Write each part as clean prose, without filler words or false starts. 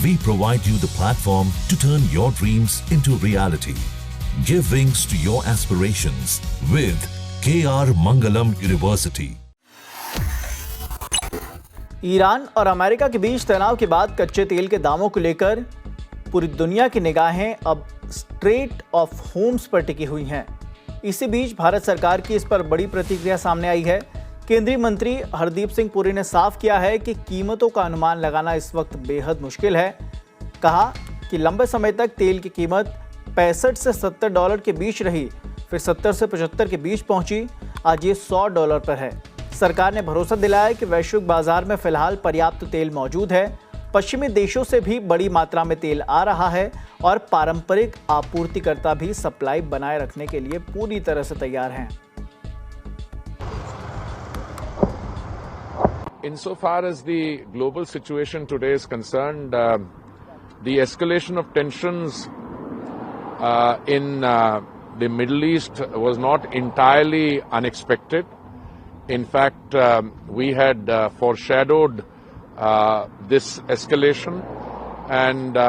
we provide you the platform to turn your dreams into reality. Give wings to your aspirations with KR Mangalam University. Iran और America के बीच तनाव के बाद कच्चे तेल के दामों को लेकर पूरी दुनिया की निगाहें अब स्ट्रेट ऑफ होर्मुज पर टिकी हुई हैं। इसी बीच भारत सरकार की इस पर बड़ी प्रतिक्रिया सामने आई है। केंद्रीय मंत्री हरदीप सिंह पुरी ने साफ किया है कि कीमतों का अनुमान लगाना इस वक्त बेहद मुश्किल है। कहा कि लंबे समय तक तेल की कीमत 65 से $70 के बीच रही, फिर 70 से 75 के बीच पहुंची, आज ये $100 पर है। सरकार ने भरोसा दिलाया कि वैश्विक बाजार में फिलहाल पर्याप्त तेल मौजूद है। पश्चिमी देशों से भी बड़ी मात्रा में तेल आ रहा है और पारंपरिक आपूर्तिकर्ता भी सप्लाई बनाए रखने के लिए पूरी तरह से तैयार हैं। Insofar as the global situation today is concerned, the escalation of tensions in the Middle East was not entirely unexpected. In fact, we had foreshadowed this escalation, and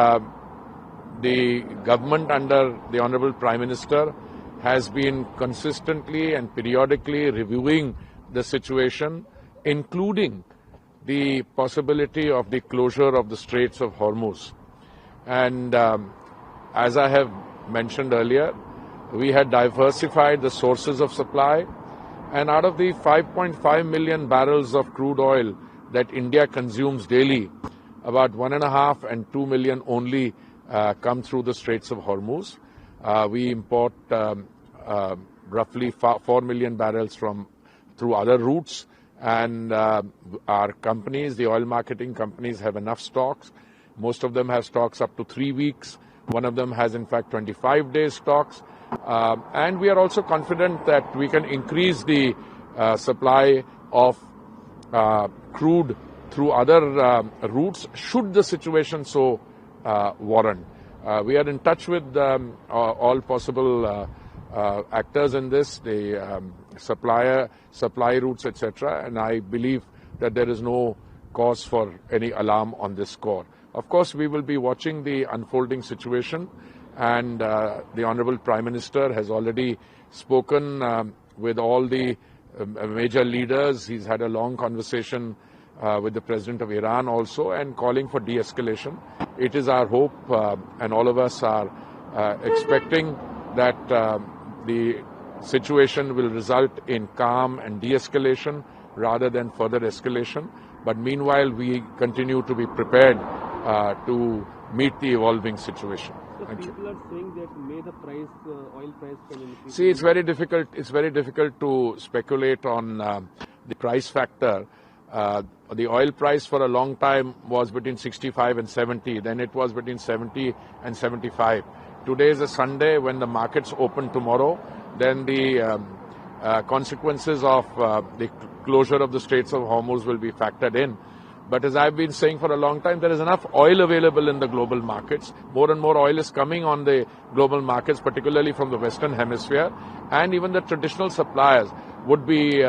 the government under the Honorable Prime Minister has been consistently and periodically reviewing the situation, including the possibility of the closure of the Straits of Hormuz. And as I have mentioned earlier, we had diversified the sources of supply, and out of the 5.5 million barrels of crude oil that India consumes daily, about 1.5 and 2 million only come through the Straits of Hormuz. We import roughly 4 million barrels through other routes, and our companies, the oil marketing companies, have enough stocks. Most of them have stocks up to 3 weeks. One of them has in fact 25 days stocks. And we are also confident that we can increase the supply of crude through other routes should the situation so warrant. We are in touch with all possible actors in this, the supply routes, etc. And I believe that there is no cause for any alarm on this score. Of course, we will be watching the unfolding situation, and the Honorable Prime Minister has already spoken with all the major leaders. He's had a long conversation with the President of Iran also, and calling for de-escalation. It is our hope, and all of us are expecting that the situation will result in calm and de-escalation rather than further escalation. But meanwhile, we continue to be prepared to meet the evolving situation. So people are saying that may the oil price can increase. See, it's very difficult. It's very difficult to speculate on the price factor. The oil price for a long time was between 65 and 70. Then it was between 70 and 75. Today is a Sunday. When the markets open tomorrow, then the consequences of the closure of the Straits of Hormuz will be factored in. But as I've been saying for a long time, there is enough oil available in the global markets. More and more oil is coming on the global markets, particularly from the Western Hemisphere. And even the traditional suppliers would be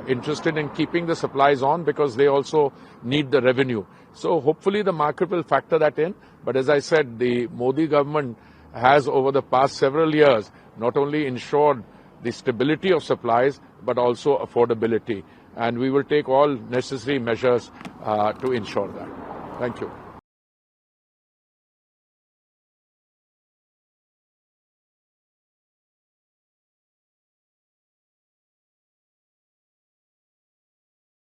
interested in keeping the supplies on because they also need the revenue. So hopefully the market will factor that in. But as I said, the Modi government has over the past several years not only ensured the stability of supplies but also affordability. And we will take all necessary measures to ensure that. Thank you.